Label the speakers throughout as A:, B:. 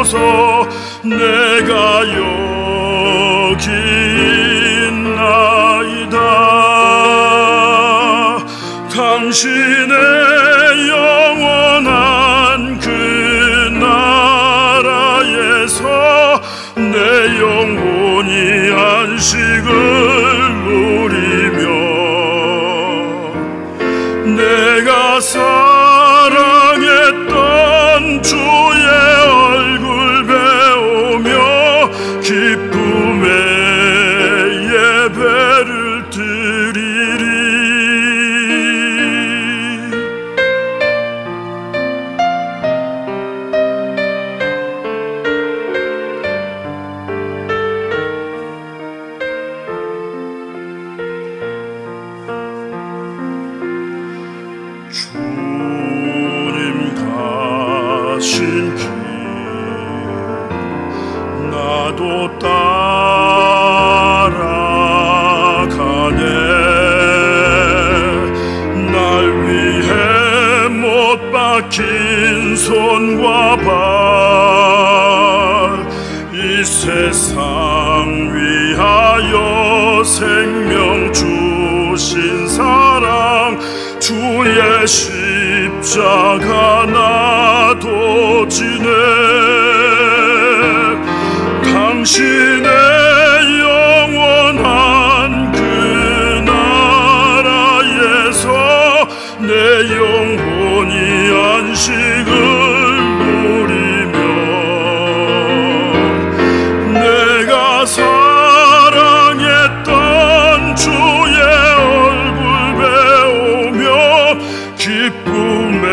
A: 하소서. 내가 여기 있나이다. 당신의 영원한 그 나라에서 내 영혼이 안식을 누리며 내가 사랑했던 주의 얼굴 배우며 기쁨의 예배를 드리리. 주님 가신 길 나도 따라가네. 날 위해 못 박힌 손과 발, 이 세상 위하여 생명 주신 사랑, 주의 십자가 나도 지네. 당신의 영원한 그 나라에서 내 영혼이 안식을 누리며 내가 사랑했던 주의 얼굴 배우며 기쁨의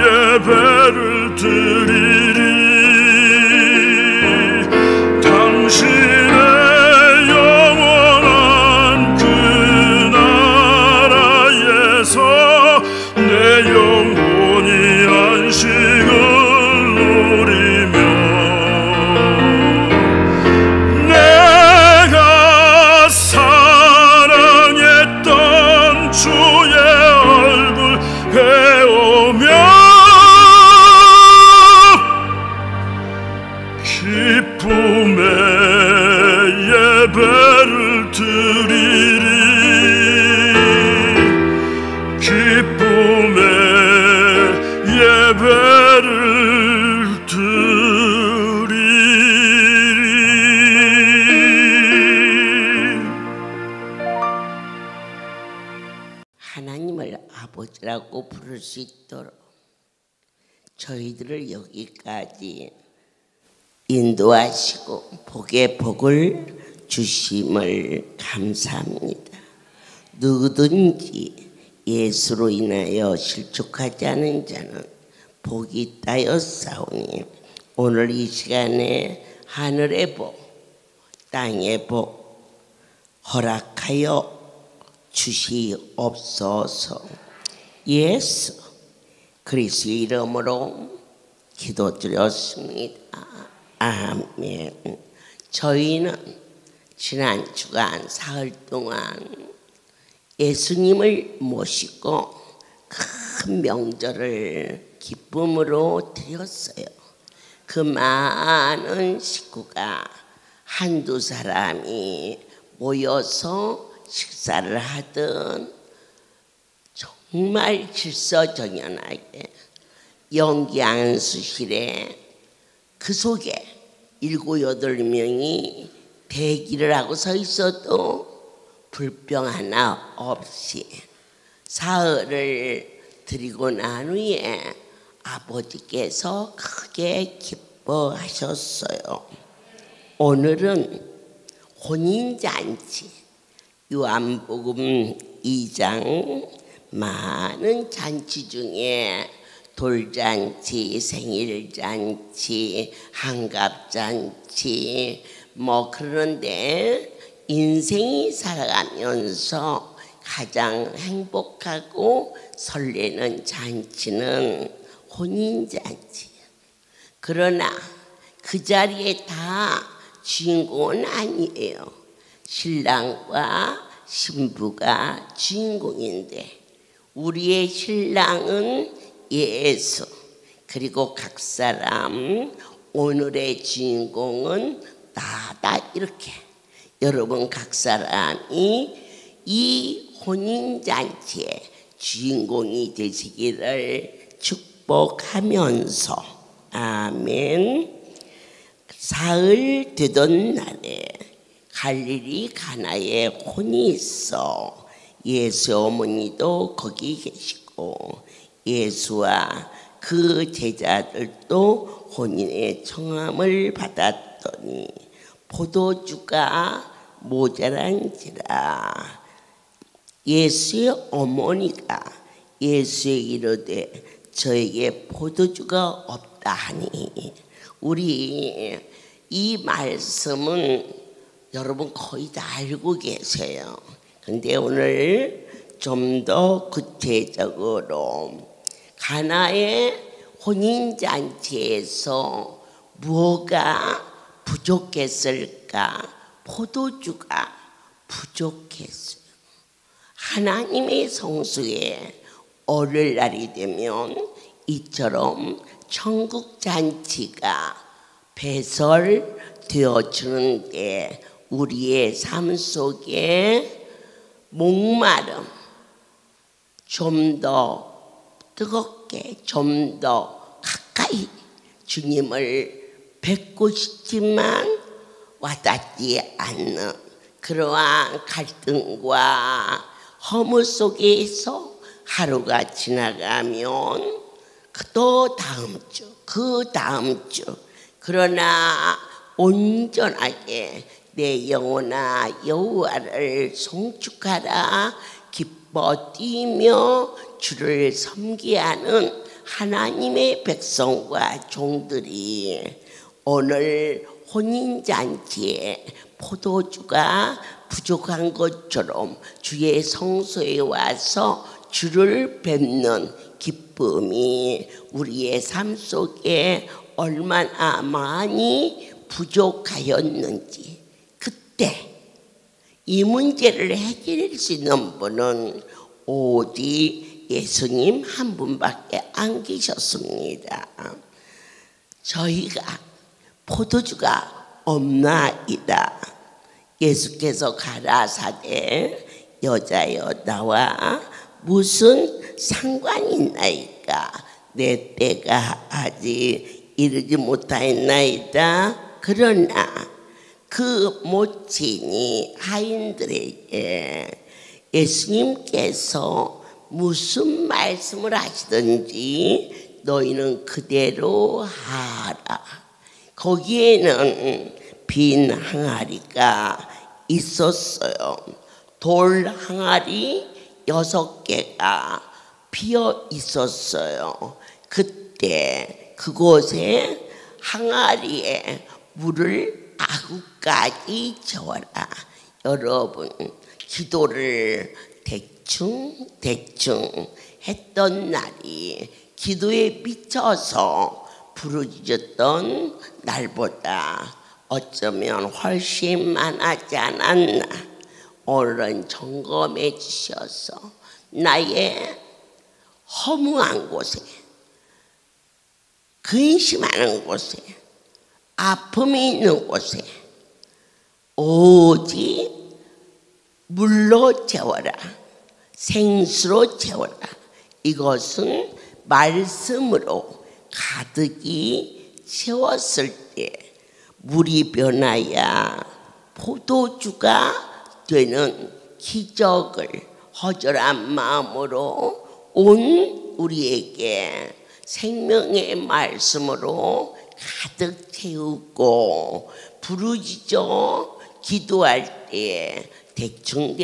A: 예배를 드리리. 당신의 영원한 그 나라에서 내 영혼이 안식을 누리며 내가 사랑했던 주의 얼굴 배우며 기쁨의 예배를 드리리. 기쁨의 예배를 드리리.
B: 하나님을 아버지라고 부를 수 있도록 저희들을 여기까지 인도하시고 복의 복을 주심을 감사합니다. 누구든지 예수로 인하여 실족하지 않은 자는 복이 있다였사오니 오늘 이 시간에 하늘의 복, 땅의 복 허락하여 주시옵소서. 예수 그리스도의 이름으로 기도드렸습니다. 아멘. 저희는 지난 주간 사흘 동안 예수님을 모시고 큰 명절을 기쁨으로 드렸어요. 그 많은 식구가 한두 사람이 모여서 식사를 하던 정말 질서정연하게 연기 안수실에 그 속에 7, 8명이 대기를 하고 서 있어도 불평 하나 없이 사흘을 드리고 난 후에 아버지께서 크게 기뻐하셨어요. 오늘은 혼인잔치, 요한복음 2장 많은 잔치 중에 돌잔치, 생일잔치, 한갑잔치 그런데 인생이 살아가면서 가장 행복하고 설레는 잔치는 혼인잔치. 그러나 그 자리에 다 주인공은 아니에요. 신랑과 신부가 주인공인데 우리의 신랑은 예수, 그리고 각 사람 오늘의 주인공은 나다. 이렇게 여러분 각 사람이 이 혼인잔치의 주인공이 되시기를 축복하면서 아멘. 사흘 되던 날에 갈릴리 가나에 혼이 있어 예수 어머니도 거기 계시고 예수와 그 제자들도 혼인의 청함을 받았더니 포도주가 모자란지라. 예수의 어머니가 예수에게 이르되 저에게 포도주가 없다 하니, 우리 이 말씀은 여러분 거의 다 알고 계세요. 근데 오늘 좀 더 구체적으로 가나의 혼인잔치에서 무엇가 부족했을까? 포도주가 부족했어요. 하나님의 성수에 오늘날이 되면 이처럼 천국 잔치가 배설되어지는데 우리의 삶 속에 목마름, 좀 더 뜨겁게, 좀 더 가까이 주님을 뵙고 싶지만 와닿지 않는 그러한 갈등과 허무 속에서 하루가 지나가면 또 다음 주, 그 다음 주, 그러나 온전하게 내 영혼아 여호와를 송축하라 기뻐 뛰며 주를 섬기게 하는 하나님의 백성과 종들이 오늘 혼인잔치에 포도주가 부족한 것처럼 주의 성소에 와서 주를 뵙는 기쁨이 우리의 삶 속에 얼마나 많이 부족하였는지, 그때 이 문제를 해결할 수 있는 분은 오직 예수님 한 분밖에 안 계셨습니다. 저희가 포도주가 없나이다. 예수께서 가라사대 여자여 나와 무슨 상관이 있나이까? 내 때가 아직 이르지 못하였나이다. 그러나 그 모친이 하인들에게 예수님께서 무슨 말씀을 하시든지 너희는 그대로 하라. 거기에는 빈 항아리가 있었어요. 돌 항아리 6개가 비어 있었어요. 그때 그곳에 항아리에 물을 아구까지 채워라. 여러분, 기도를 대충 했던 날이 기도에 미쳐서 부르짖었던 날보다 어쩌면 훨씬 많았지 않았나. 오늘은 점검해 주셔서 나의 허무한 곳에, 근심하는 곳에, 아픔이 있는 곳에 오직 물로 채워라. 생수로 채워라. 이것은 말씀으로 가득히 채웠을 때 물이 변하여 포도주가 되는 기적을 허전한 마음으로 온 우리에게 생명의 말씀으로 가득 채우고 부르짖어 기도할 때 대충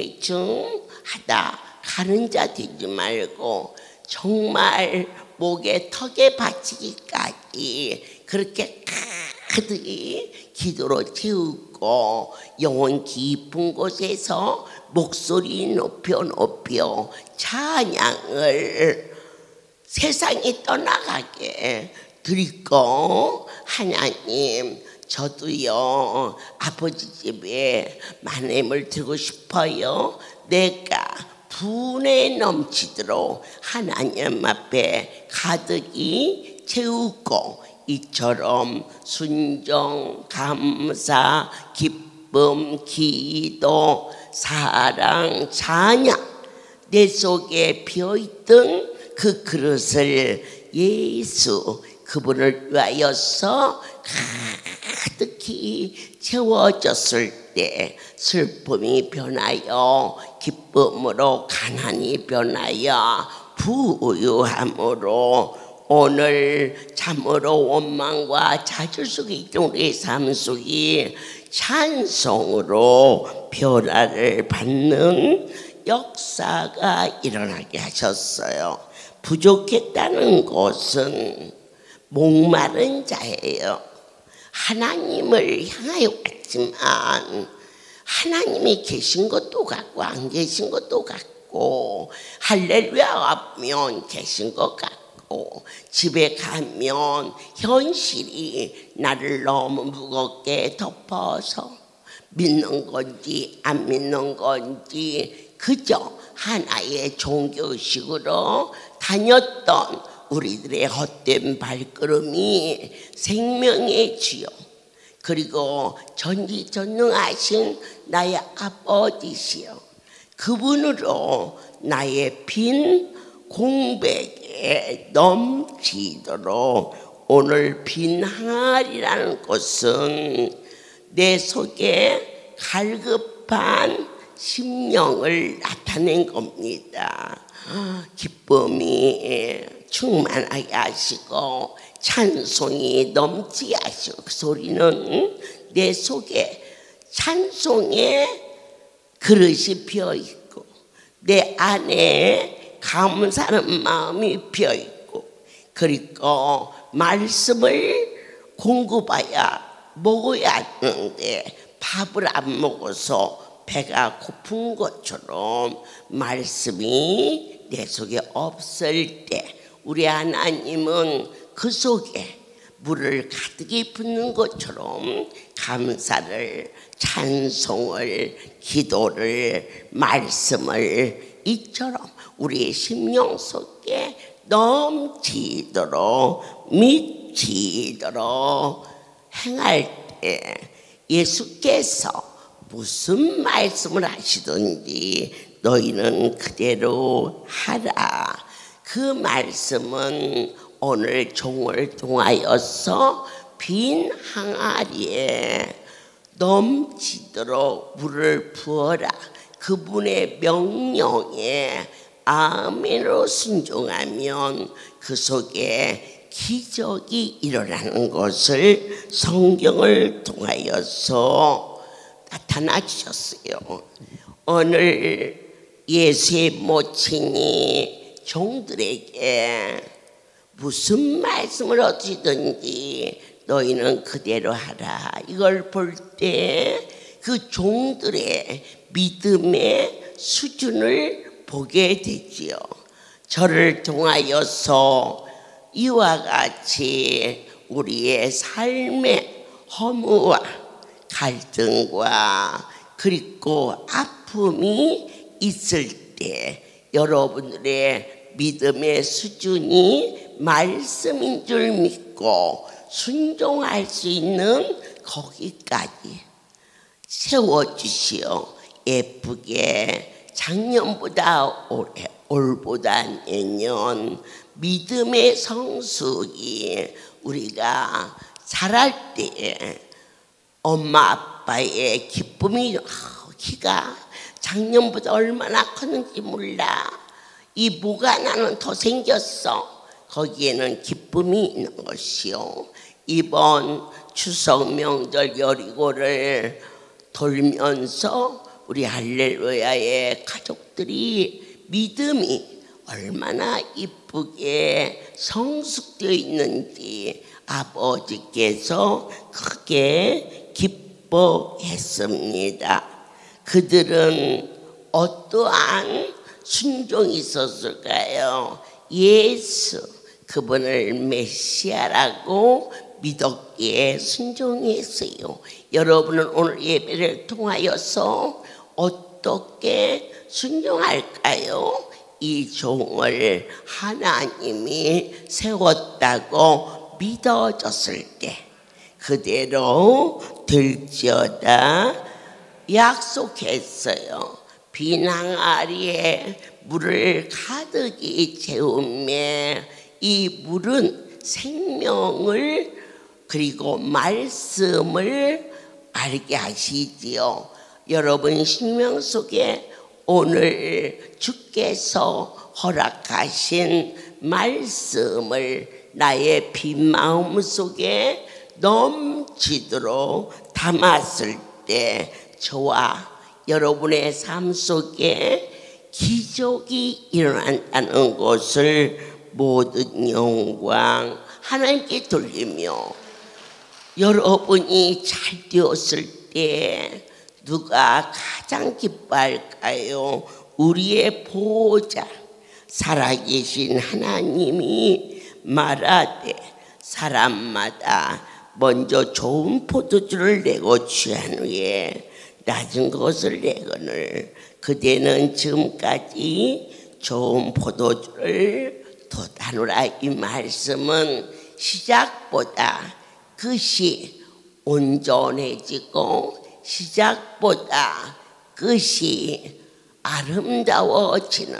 B: 하다 가는 자 되지 말고 정말 목에 턱에 받치기까지 그렇게 가득히 기도로 채우고 영혼 깊은 곳에서 목소리 높여 찬양을 세상에 떠나가게 드리고, 하나님 저도요 아버지 집에 마음을 드리고 싶어요. 내가 분에 넘치도록 하나님 앞에 가득히 채우고 이처럼 순종, 감사, 기쁨, 기도, 사랑, 찬양 내 속에 비어있던 그 그릇을 예수 그분을 위하여서 가득히 채워졌을 때 슬픔이 변하여 기쁨으로, 가난이 변하여 부유함으로, 오늘 참으로 원망과 좌절 속에 있던 우리의 삶 속이 찬송으로 변화를 받는 역사가 일어나게 하셨어요. 부족했다는 것은 목마른 자예요. 하나님을 향하여 왔지만 하나님이 계신 것도 같고 안 계신 것도 같고, 할렐루야 하면 계신 것 같고, 집에 가면 현실이 나를 너무 무겁게 덮어서 믿는 건지 안 믿는 건지 그저 하나의 종교식으로 다녔던 우리들의 헛된 발걸음이 생명의 주요, 그리고 전지전능하신 나의 아버지시여, 그분으로 나의 빈 공백에 넘치도록 오늘 빈 항아리라는 것은 내 속에 갈급한 심령을 나타낸 겁니다. 기쁨이 충만하게 하시고 찬송이 넘치게 하시고, 그 소리는 내 속에 찬송의 그릇이 비어있고 내 안에 감사하는 마음이 비어있고, 그리고 말씀을 공급하여 먹어야 하는데 밥을 안 먹어서 배가 고픈 것처럼 말씀이 내 속에 없을 때 우리 하나님은 그 속에 물을 가득히 붓는 것처럼 감사를, 찬송을, 기도를, 말씀을 이처럼 우리의 심령 속에 넘치도록 미치도록 행할 때 예수께서 무슨 말씀을 하시든지 너희는 그대로 하라. 그 말씀은 오늘 종을 통하여서 빈 항아리에 넘치도록 물을 부어라. 그분의 명령에 아멘으로 순종하면 그 속에 기적이 일어나는 것을 성경을 통하여서 나타나 주셨어요. 오늘 예수의 모친이 종들에게 무슨 말씀을 얻으시든지 너희는 그대로 하라. 이걸 볼 때 그 종들의 믿음의 수준을 보게 되지요. 저를 통하여서 이와 같이 우리의 삶의 허무와 갈등과 그리고 아픔이 있을 때 여러분들의 믿음의 수준이 말씀인 줄 믿고 순종할 수 있는 거기까지 세워주시오. 예쁘게 작년보다 올해, 올보다 내년 믿음의 성숙이 우리가 자랄 때 엄마 아빠의 기쁨이, 키가 작년보다 얼마나 컸는지 몰라. 이 모가 나는 더 생겼어. 거기에는 기쁨이 있는 것이요. 이번 추석 명절 여리고를 돌면서 우리 할렐루야의 가족들이 믿음이 얼마나 이쁘게 성숙되어 있는지 아버지께서 크게 기뻐했습니다. 그들은 어떠한 순종이 있었을까요? 예수 그분을 메시아라고 믿었기에 순종했어요. 여러분은 오늘 예배를 통하여서 어떻게 순종할까요? 이 종을 하나님이 세웠다고 믿어졌을 때 그대로 될지어다 약속했어요. 빈 항아리에 물을 가득히 채우며 이 물은 생명을 그리고 말씀을 알게 하시지요. 여러분 생명 속에 오늘 주께서 허락하신 말씀을 나의 빈 마음 속에 넘치도록 담았을 때 저와 여러분의 삶 속에 기적이 일어난다는 것을 모든 영광 하나님께 돌리며 여러분이 잘 되었을 때 누가 가장 기뻐할까요? 우리의 보호자 살아계신 하나님이 말하되 사람마다 먼저 좋은 포도주를 내고 취한 후에 낮은 것을 내거늘 그대는 지금까지 좋은 포도주를 덧하노라. 이 말씀은 시작보다 끝이 온전해지고 시작보다 끝이 아름다워지는,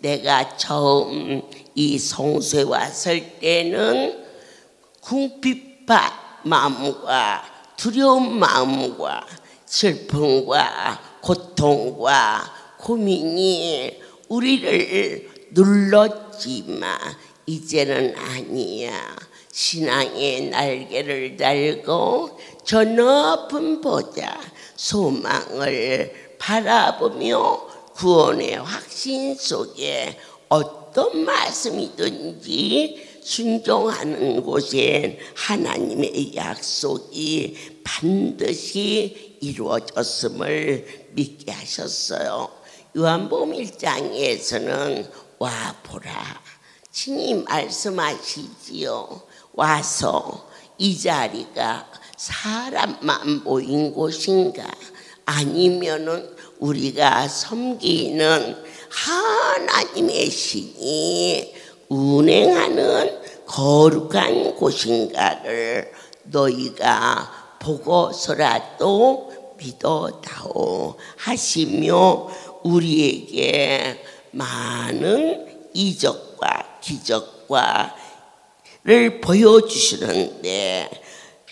B: 내가 처음 이 성소에 왔을 때는 궁핍한 마음과 두려운 마음과 슬픔과 고통과 고민이 우리를 눌렀지만 이제는 아니야. 신앙의 날개를 달고 저 높은 보좌 소망을 바라보며 구원의 확신 속에 어떤 말씀이든지 순종하는 곳엔 하나님의 약속이 반드시 이루어졌음을 믿게 하셨어요. 요한복음 1장에서는 와 보라 친히 말씀하시지요. 와서 이 자리가 사람만 모인 곳인가 아니면은 우리가 섬기는 하나님의 신이 운행하는 거룩한 곳인가를 너희가 보고서라도 믿어다오 하시며 우리에게 많은 이적과 기적과를 보여주시는데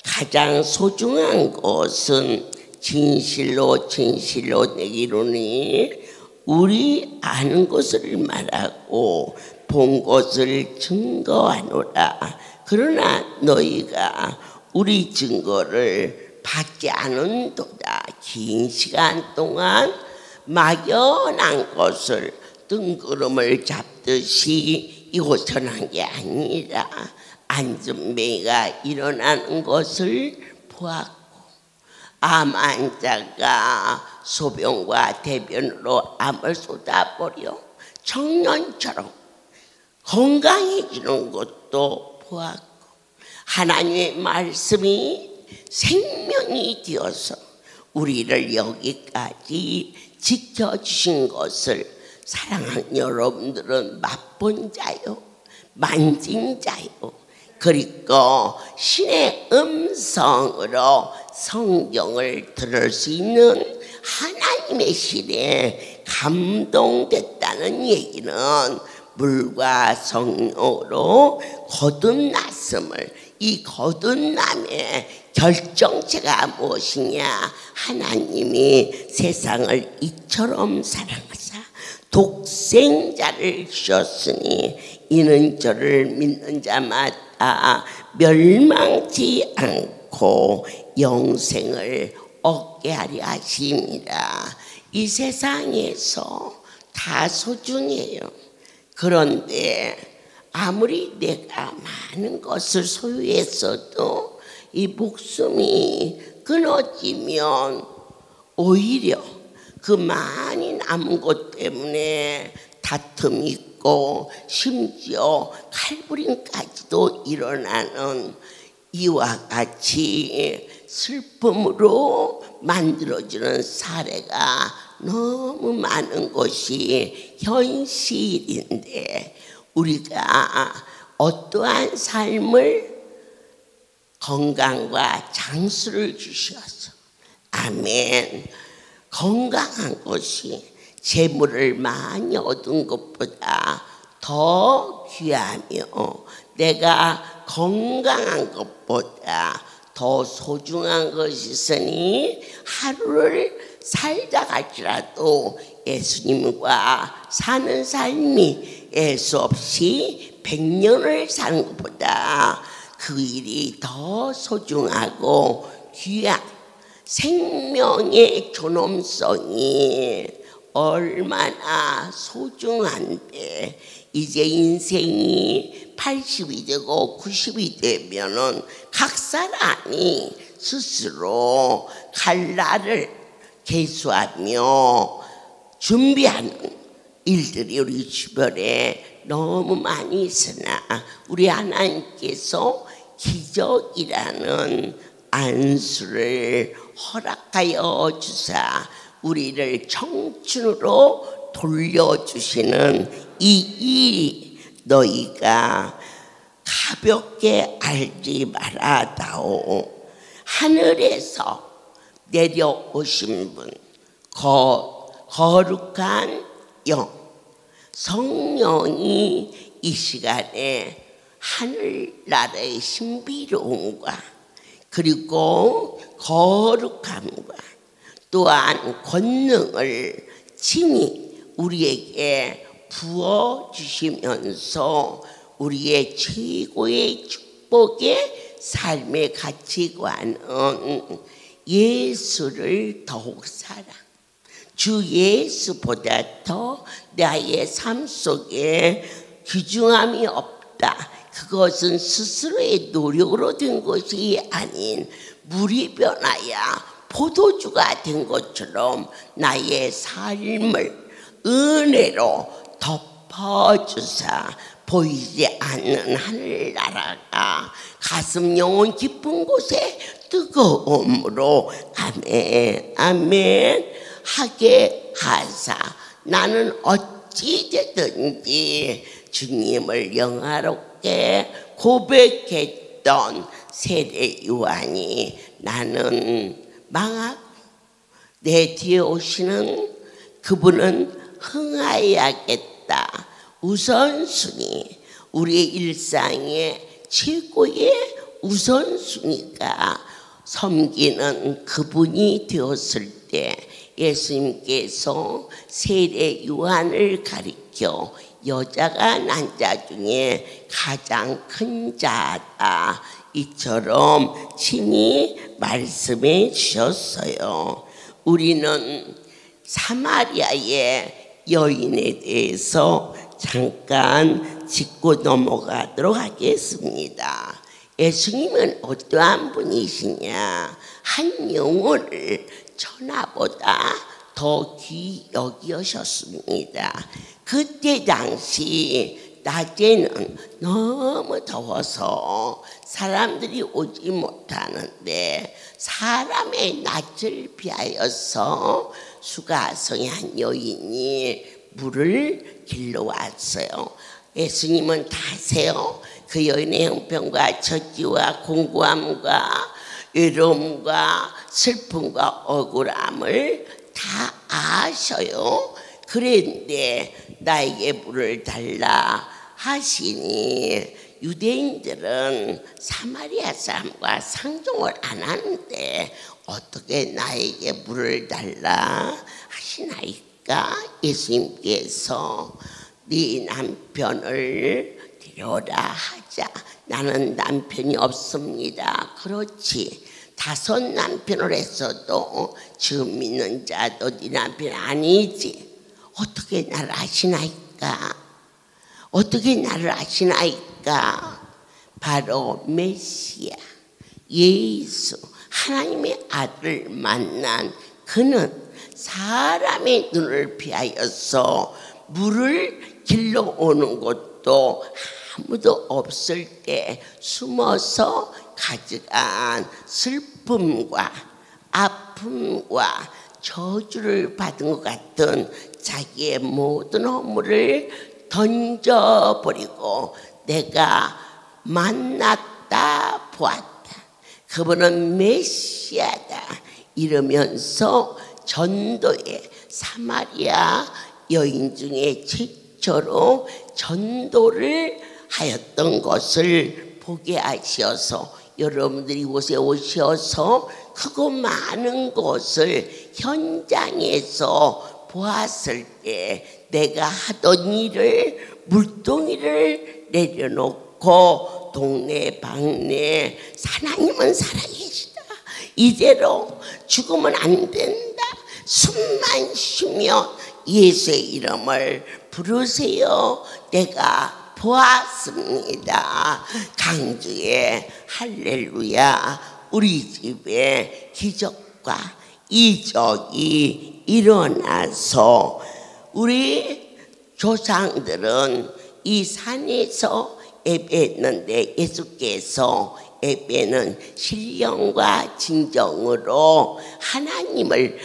B: 가장 소중한 것은 진실로 내기로니 우리 아는 것을 말하고 본 것을 증거하노라. 그러나 너희가 우리 증거를 받지 않은도다. 긴 시간 동안 막연한 것을 뜬구름을 잡듯이 이곳에 난 게 아니라 안전뱅이가 일어나는 것을 보았고 암 환자가 소변과 대변으로 암을 쏟아버려 청년처럼 건강해지는 것도 보았고 하나님의 말씀이 생명이 되어서 우리를 여기까지 지켜주신 것을 사랑하는 여러분들은 맛본 자요, 만진 자요. 그리고 신의 음성으로 성경을 들을 수 있는 하나님의 신에 감동됐다는 얘기는 물과 성령으로 거듭났음을, 이 거듭남의 결정체가 무엇이냐? 하나님이 세상을 이처럼 사랑하사 독생자를 주셨으니 이는 저를 믿는 자마다 멸망치 않고 영생을 얻게 하려 하심이라. 이 세상에서 다 소중해요. 그런데 아무리 내가 많은 것을 소유했어도 이 목숨이 끊어지면 오히려 그 많이 남은 것 때문에 다툼이 있고 심지어 칼부림까지도 일어나는 이와 같이 슬픔으로 만들어지는 사례가 너무 많은 것이 현실인데 우리가 어떠한 삶을 건강과 장수를 주시옵소서. 아멘. 건강한 것이 재물을 많이 얻은 것보다 더 귀하며 내가 건강한 것보다 더 소중한 것이 있으니 하루를 살다 갈지라도 예수님과 사는 삶이 예수 없이 100년을 사는 것보다 그 일이 더 소중하고 귀한 생명의 존엄성이 얼마나 소중한데 이제 인생이 80이 되고 90이 되면은 각 사람이 스스로 갈 날을 계수하며 준비하는 일들이 우리 주변에 너무 많이 있으나 우리 하나님께서 기적이라는 안수를 허락하여 주사 우리를 청춘으로 돌려주시는 이 일이 너희가 가볍게 알지 말아다오. 하늘에서 내려오신 분 거룩한 영 성령이 이 시간에 하늘나라의 신비로움과 그리고 거룩함과 또한 권능을 친히 우리에게 부어주시면서 우리의 최고의 축복의 삶의 가치관은 예수를 더욱 사랑, 주 예수보다 더 나의 삶 속에 귀중함이 없다. 그것은 스스로의 노력으로 된 것이 아닌 물이 변하여 포도주가 된 것처럼 나의 삶을 은혜로 덮어주사 보이지 않는 하늘나라가 가슴 영혼 깊은 곳에 뜨거움으로 아멘 아멘 하게 하사 나는 어찌 되든지 주님을 영화롭게 고백했던 세례 요한이 나는 망하고 내 뒤에 오시는 그분은 흥하여야겠다. 우선순위, 우리의 일상의 최고의 우선순위가 섬기는 그분이 되었을 때 예수님께서 세례 요한을 가리켜 여자가 난 자 중에 가장 큰 자다. 이처럼 친히 말씀해 주셨어요. 우리는 사마리아의 여인에 대해서 잠깐 짚고 넘어가도록 하겠습니다. 예수님은 어떠한 분이시냐? 한 영혼을 천하보다 더 귀히 여기셨습니다. 그때 당시 낮에는 너무 더워서 사람들이 오지 못하는데 사람의 낯을 피하여서 수가성의 한 여인이 물을 길러왔어요. 예수님은 다 아세요. 그 여인의 형편과 처지와 공고함과 외로움과 슬픔과 억울함을 다 아셔요. 그런데 나에게 물을 달라 하시니 유대인들은 사마리아 사람과 상종을 안 하는데 어떻게 나에게 물을 달라 하시나이까? 예수님께서 네 남편을 데려라 하자. 나는 남편이 없습니다. 그렇지. 5 남편을 했어도 지금 믿는 자도 네 남편 아니지. 어떻게 나를 아시나이까? 어떻게 나를 아시나이까? 바로 메시아 예수 하나님의 아들을 만난 그는 사람의 눈을 피하여서 물을 길러오는 것도 아무도 없을 때 숨어서 가져간 슬픔과 아픔과 저주를 받은 것 같은 자기의 모든 허물을 던져버리고 내가 만났다 보았다. 그분은 메시아다 이러면서 전도에 사마리아 여인 중에 최초로 전도를 하였던 것을 보게 하셔서 여러분들이 이곳에 오셔서 크고 많은 것을 현장에서 보았을 때 내가 하던 일을 물동이를 내려놓고 동네방네 하나님은 살아계시다 이대로 죽으면 안 된다 숨만 쉬며 예수의 이름을 부르세요 내가 보았습니다 강주에 할렐루야 우리 집에 기적과 이적이 일어나서 우리 조상들은 이 산에서 예배했는데 예수께서 예배는 신령과 진정으로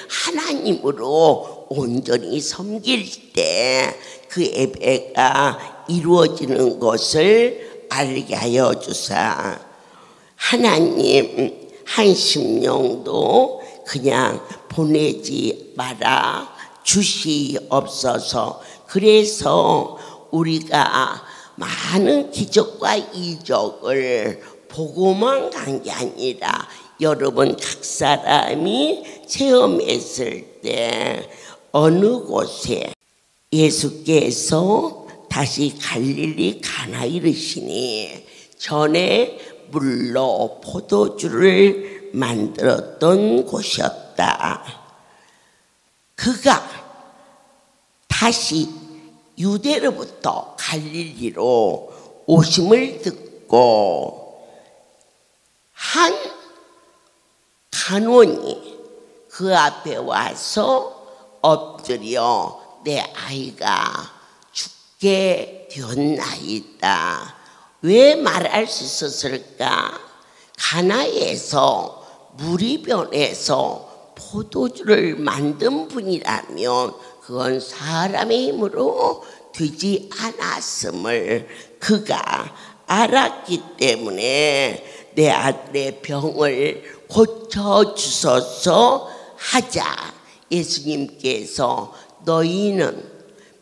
B: 하나님으로 온전히 섬길 때 그 예배가 이루어지는 것을 알게 하여 주사 하나님 한 심령도 그냥 보내지 마라 주시옵소서. 그래서 우리가 많은 기적과 이적을 보고만 간 게 아니라 여러분 각 사람이 체험했을 때 어느 곳에 예수께서 다시 갈릴리 가나 이르시니 전에 물로 포도주를 만들었던 곳이었다. 그가 다시 유대로부터 갈릴리로 오심을 듣고 한 간원이 그 앞에 와서 엎드려 내 아이가 죽게 되었나이다. 왜 말할 수 있었을까? 가나에서 물이 변해서 포도주를 만든 분이라면 그건 사람의 힘으로 되지 않았음을 그가 알았기 때문에 내 아들의 병을 고쳐주소서 하자. 예수님께서 너희는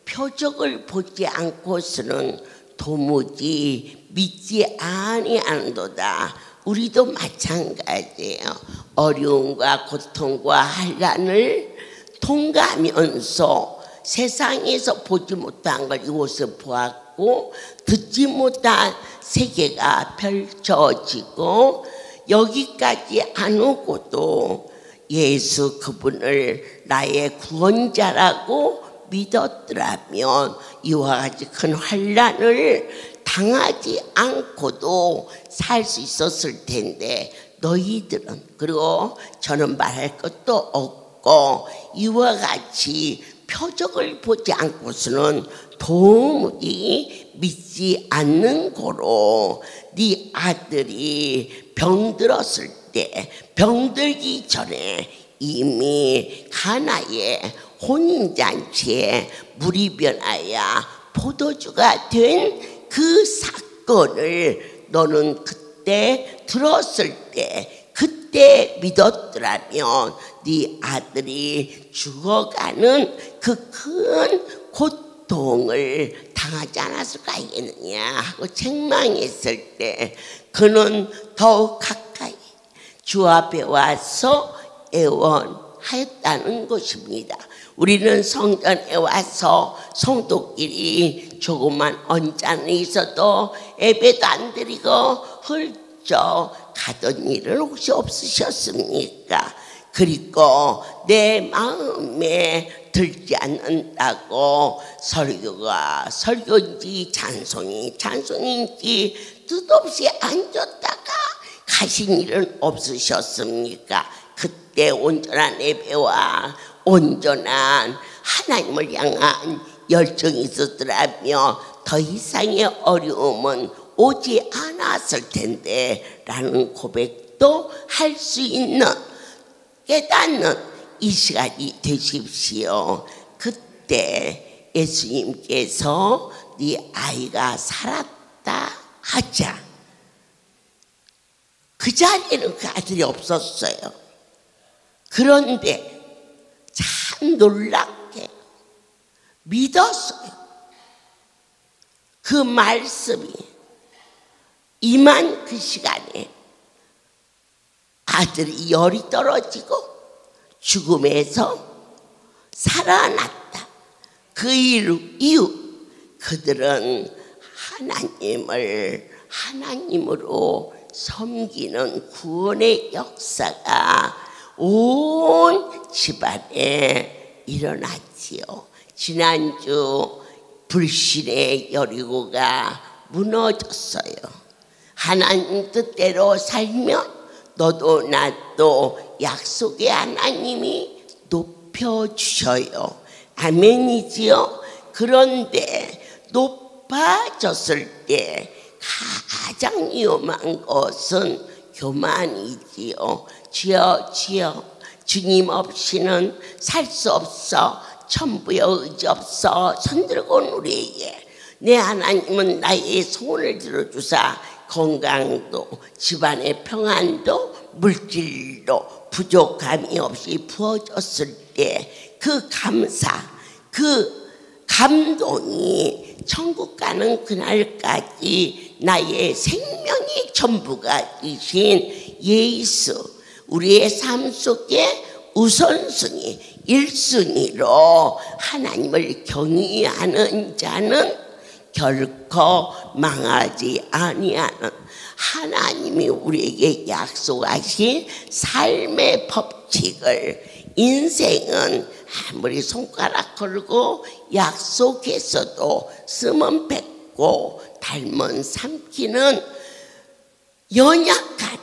B: 표적을 보지 않고서는 도무지 믿지 아니하는도다. 우리도 마찬가지예요. 어려움과 고통과 환난을 통과하면서 세상에서 보지 못한 걸 이곳에 보았고 듣지 못한 세계가 펼쳐지고 여기까지 안 오고도 예수 그분을 나의 구원자라고 믿었더라면 이와 같이 큰 환난을 당하지 않고도 살 수 있었을 텐데 너희들은 그리고 저는 말할 것도 없고 이와 같이 표적을 보지 않고서는 도무지 믿지 않는 고로 네 아들이 병들었을 때 병들기 전에 이미 가나의 혼인잔치에 물이 변하여 포도주가 된 그 사건을 너는 그때 들었을 때 그때 믿었더라면 네 아들이 죽어가는 그 큰 고통을 당하지 않았을까 하겠느냐 하고 책망했을 때 그는 더욱 가까이 주 앞에 와서 애원하였다는 것입니다. 우리는 성전에 와서 성도끼리 조그만 언짢이 있어도 예배도 안 드리고 훌쩍 가던 일은 혹시 없으셨습니까? 그리고 내 마음에 들지 않는다고 설교가 설교인지 찬송인지 뜻없이 앉았다가 가신 일은 없으셨습니까? 그때 온전한 예배와 온전한 하나님을 향한 열정이 있었더라면 더 이상의 어려움은 오지 않았을 텐데 라는 고백도 할 수 있는 깨닫는 이 시간이 되십시오. 그때 예수님께서 네 아이가 살았다 하자. 그 자리에는 그 아들이 없었어요. 그런데 참 놀랍게 믿었어요. 그 말씀이 임한 그 시간에 아들이 열이 떨어지고 죽음에서 살아났다. 그 이후 그들은 하나님을 하나님으로 섬기는 구원의 역사가 온 집안에 일어났지요. 지난주 불신의 여리고가 무너졌어요. 하나님 뜻대로 살면 너도 나도 약속의 하나님이 높여주셔요. 아멘이지요. 그런데 높아졌을 때 가장 위험한 것은 교만이지요. 주여 주여 주님 없이는 살 수 없어. 천부의 의지 없어. 손들고 우리에게 내 하나님은 나의 소원을 들어주사 건강도 집안의 평안도 물질도 부족함이 없이 부어졌을 때 그 감사 그 감동이 천국 가는 그날까지 나의 생명의 전부가 되신 예수 우리의 삶 속에 우선순위 1순위로 하나님을 경외하는 자는 결코 망하지 아니하는 하나님이 우리에게 약속하신 삶의 법칙을 인생은 아무리 손가락 걸고 약속했어도 쓰면 뱉고 닮은 삼키는 연약한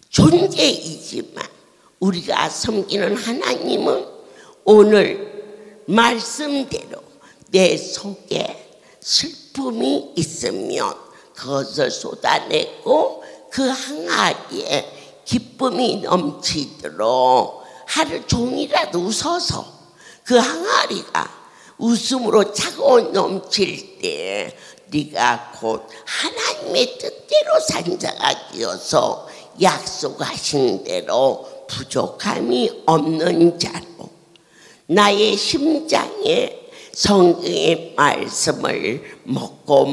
B: 존재이지만 우리가 섬기는 하나님은 오늘 말씀대로 내 속에 슬픔이 있으면 그것을 쏟아내고 그 항아리에 기쁨이 넘치도록 하루 종일이라도 웃어서 그 항아리가 웃음으로 차고 넘칠 때 네가 곧 하나님의 뜻대로 산 자가 되어서 약속하신 대로 부족함이 없는 자로 나의 심장에 성경의 말씀을 먹고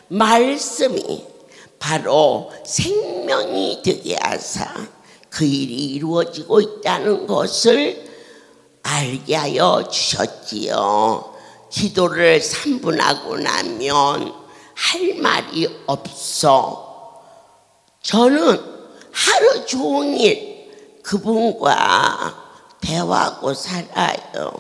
B: 말씀이 바로 생명이 되게 하사 그 일이 이루어지고 있다는 것을 알게 하여 주셨지요. 기도를 3분하고 나면 할 말이 없어. 저는 하루 종일 그분과 대화하고 살아요.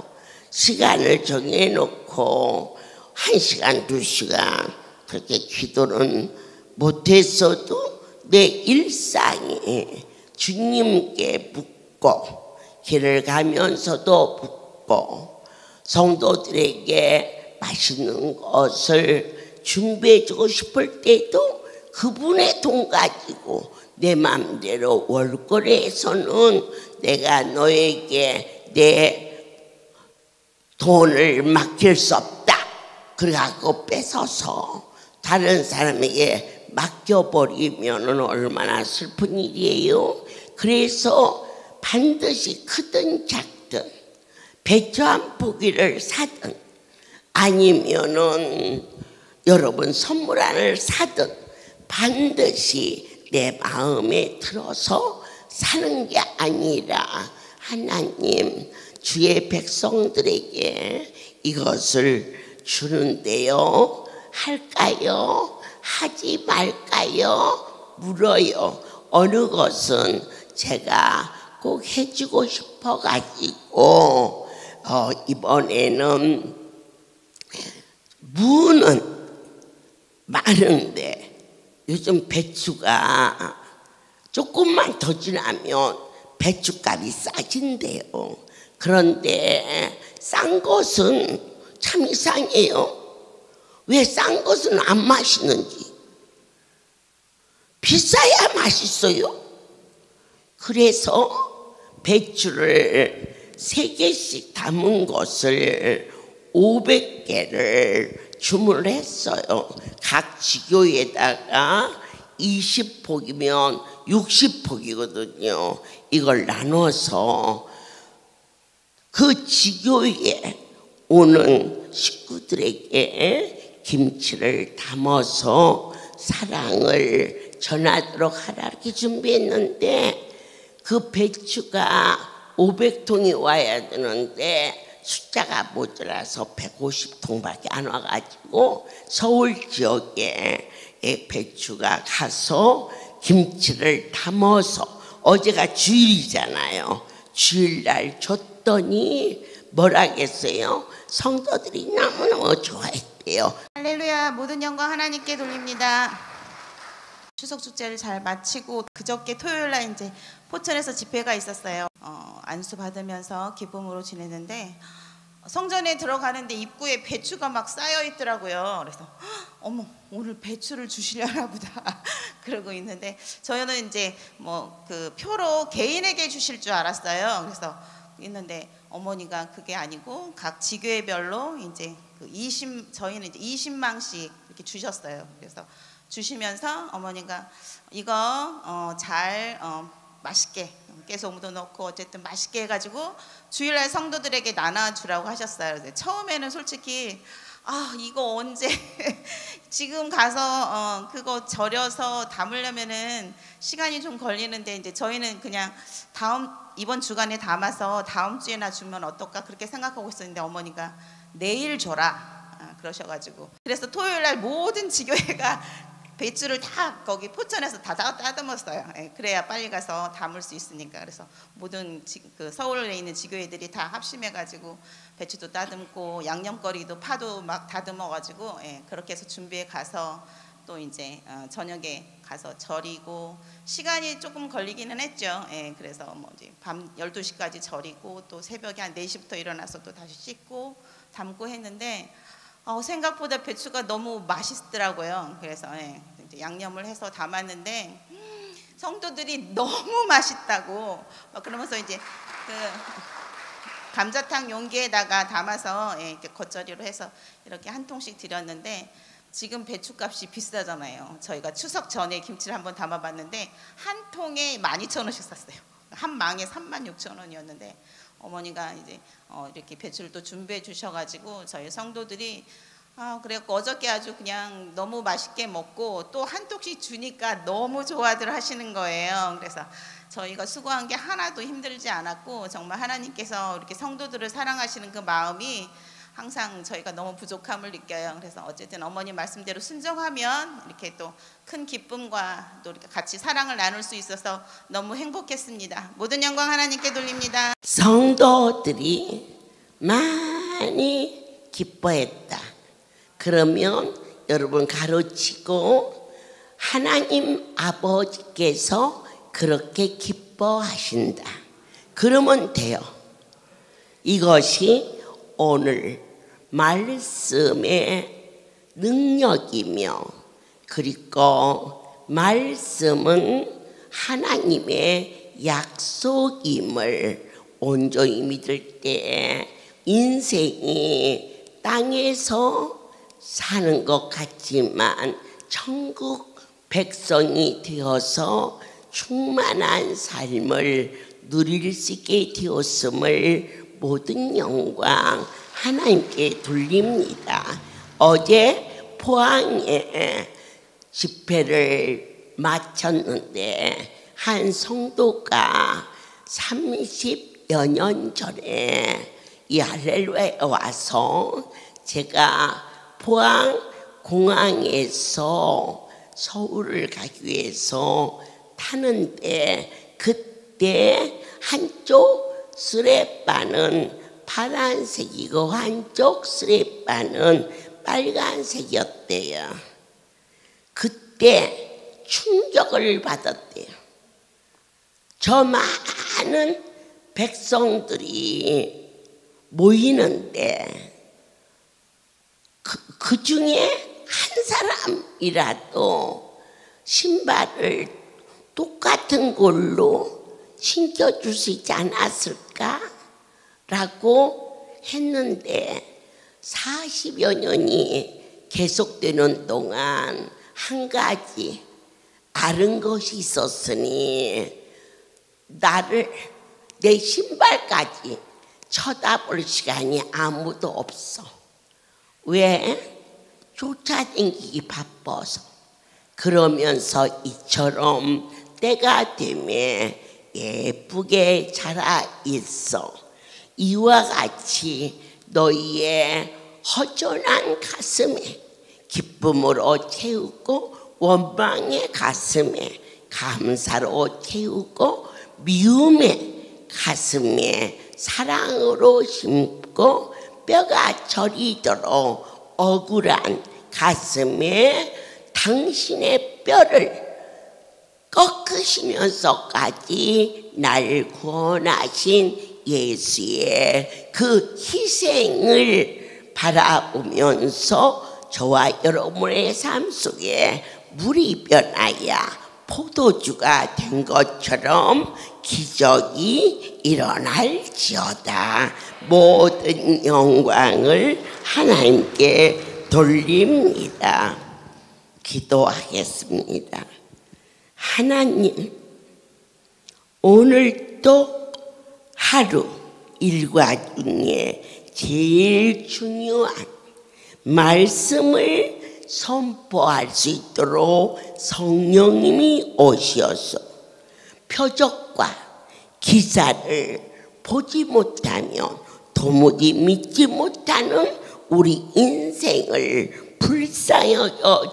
B: 시간을 정해놓고 1시간, 2시간 그렇게 기도는 못했어도 내 일상에 주님께 묻고 길을 가면서도 묻고 성도들에게 맛있는 것을 준비해주고 싶을 때도 그분의 돈 가지고 내 마음대로 월거래에서는 내가 너에게 내 돈을 맡길 수 없다. 그래갖고 뺏어서 다른 사람에게 맡겨버리면 얼마나 슬픈 일이에요. 그래서 반드시 크든 작든 배추 한 포기를 사든 아니면은 여러분 선물하나를 사든 반드시 내 마음에 들어서 사는 게 아니라 하나님 주의 백성들에게 이것을 주는데요. 할까요? 하지 말까요? 물어요. 어느 것은 제가 꼭 해주고 싶어가지고 이번에는 무는 많은데 요즘 배추가 조금만 더 지나면 배추값이 싸진대요. 그런데 싼 것은 참 이상해요. 왜 싼 것은 안 맛있는지. 비싸야 맛있어요. 그래서 배추를 3개씩 담은 것을 500개를 주문을 했어요. 각 지교에다가 20폭이면 60폭이거든요. 이걸 나눠서 그 지교에 오는 식구들에게 김치를 담아서 사랑을 전하도록 하라 이렇게 준비했는데, 그 배추가 500통이 와야 되는데 숫자가 모자라서 150통밖에 안 와가지고 서울 지역에 배추가 가서 김치를 담아서, 어제가 주일이잖아요. 주일날 줬더니 뭐라겠어요? 성도들이 너무너무 좋아했대요.
C: 할렐루야. 모든 영광 하나님께 돌립니다. 추석 축제를 잘 마치고 그저께 토요일날 이제 포천에서 집회가 있었어요. 안수 받으면서 기쁨으로 지내는데 성전에 들어가는데 입구에 배추가 막 쌓여 있더라고요. 그래서 어머, 오늘 배추를 주시려나 보다 그러고 있는데, 저희는 이제 뭐 그 표로 개인에게 주실 줄 알았어요. 그래서 있는데 어머니가 그게 아니고 각 지교회별로 이제 저희는 이제 20망씩 이렇게 주셨어요. 그래서 주시면서 어머니가 이거 잘 맛있게 깨소금도 넣고 어쨌든 맛있게 해가지고 주일날 성도들에게 나눠주라고 하셨어요. 처음에는 솔직히 이거 언제 지금 가서 그거 절여서 담으려면은 시간이 좀 걸리는데, 이제 저희는 그냥 이번 주간에 담아서 다음 주에나 주면 어떨까 그렇게 생각하고 있었는데 어머니가 내일 줘라 그러셔가지고, 그래서 토요일날 모든 지교회가 배추를 다 거기 포천에서 다 따듬었어요. 그래야 빨리 가서 담을 수 있으니까. 그래서 모든 그 서울에 있는 지교회들이 다 합심해가지고 배추도 따듬고 양념거리도 파도 막 다듬어가지고 그렇게 해서 준비해 가서 또 이제 저녁에 가서 절이고, 시간이 조금 걸리기는 했죠. 그래서 뭐 이제 밤 12시까지 절이고 또 새벽에 한 4시부터 일어나서 또 다시 씻고 담고 했는데 생각보다 배추가 너무 맛있더라고요. 그래서 이제 양념을 해서 담았는데 성도들이 너무 맛있다고 막 그러면서 이제 그 감자탕 용기에다가 담아서 이렇게 겉절이로 해서 이렇게 한 통씩 드렸는데, 지금 배추값이 비싸잖아요. 저희가 추석 전에 김치를 한번 담아봤는데 한 통에 12,000원씩 샀어요. 한 망에 36,000원이었는데 어머니가 이제 이렇게 배추를 또 준비해 주셔가지고 저희 성도들이 그래갖고 어저께 아주 그냥 너무 맛있게 먹고 또 한 통씩 주니까 너무 좋아들 하시는 거예요. 그래서 저희가 수고한 게 하나도 힘들지 않았고, 정말 하나님께서 이렇게 성도들을 사랑하시는 그 마음이 항상 저희가 너무 부족함을 느껴요. 그래서 어쨌든 어머니 말씀대로 순종하면 이렇게 또 큰 기쁨과 또 이렇게 같이 사랑을 나눌 수 있어서 너무 행복했습니다. 모든 영광 하나님께 돌립니다.
B: 성도들이 많이 기뻐했다. 그러면 여러분 가르치고 하나님 아버지께서 그렇게 기뻐하신다. 그러면 돼요. 이것이 오늘 말씀의 능력이며, 그리고 말씀은 하나님의 약속임을 온전히 믿을 때 인생이 땅에서 사는 것 같지만 천국 백성이 되어서 충만한 삶을 누릴 수 있게 되었음을 모든 영광 하나님께 돌립니다. 어제 포항에 집회를 마쳤는데 한 성도가 30여 년 전에 이 할렐루야에 와서 제가 포항 공항에서 서울을 가기 위해서 타는데, 그때 한쪽 수레바는 파란색이고 한쪽 수레바는 빨간색이었대요. 그때 충격을 받았대요. 저 많은 백성들이 모이는데 그 중에 한 사람이라도 신발을 똑같은 걸로 신겨줄 수 있지 않았을까? 라고 했는데 40여 년이 계속되는 동안 한 가지 아는 것이 있었으니 나를 내 신발까지 쳐다볼 시간이 아무도 없어. 왜? 쫓아다니기 바빠서. 그러면서 이처럼 때가 되면 예쁘게 자라 있어. 이와 같이 너희의 허전한 가슴에 기쁨으로 채우고 원망의 가슴에 감사로 채우고 미움의 가슴에 사랑으로 심고 뼈가 저리도록 억울한 가슴에 당신의 뼈를 꺾으시면서까지 날 구원하신 예수의 그 희생을 바라보면서 저와 여러분의 삶 속에 물이 변하여 포도주가 된 것처럼 기적이 일어날지어다. 모든 영광을 하나님께 돌립니다. 기도하겠습니다. 하나님, 오늘도 하루 일과 중에 제일 중요한 말씀을 선포할 수 있도록 성령님이 오셔서 표적과 기사를 보지 못하면 도무지 믿지 못하는 우리 인생을 불쌍히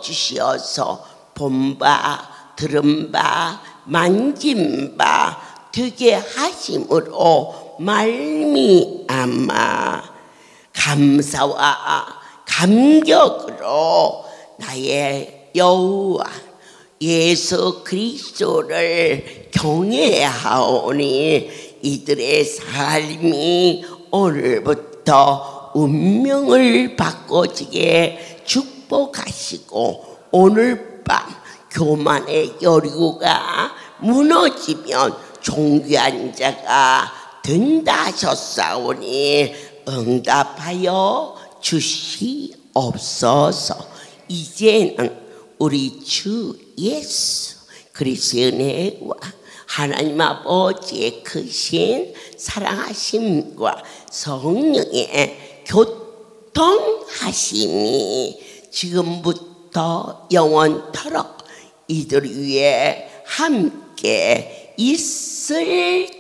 B: 주시어서 본 바, 들은 바, 만진 바 되게 하심으로 말미암아 감사와 감격으로 나의 여호와 예수 그리스도를 경외하오니 이들의 삶이 오늘부터 운명을 바꿔지게 축복하시고 오늘 밤 교만의 여리고가 무너지면 존귀한 자가 된다 하셨사오니 응답하여 주시옵소서. 이제는 우리 주 예수 그리스도의 은혜와 하나님 아버지의 크신 사랑하심과 성령의 교통하심이 지금부터 영원토록 이들 위에 함께 있을지어다.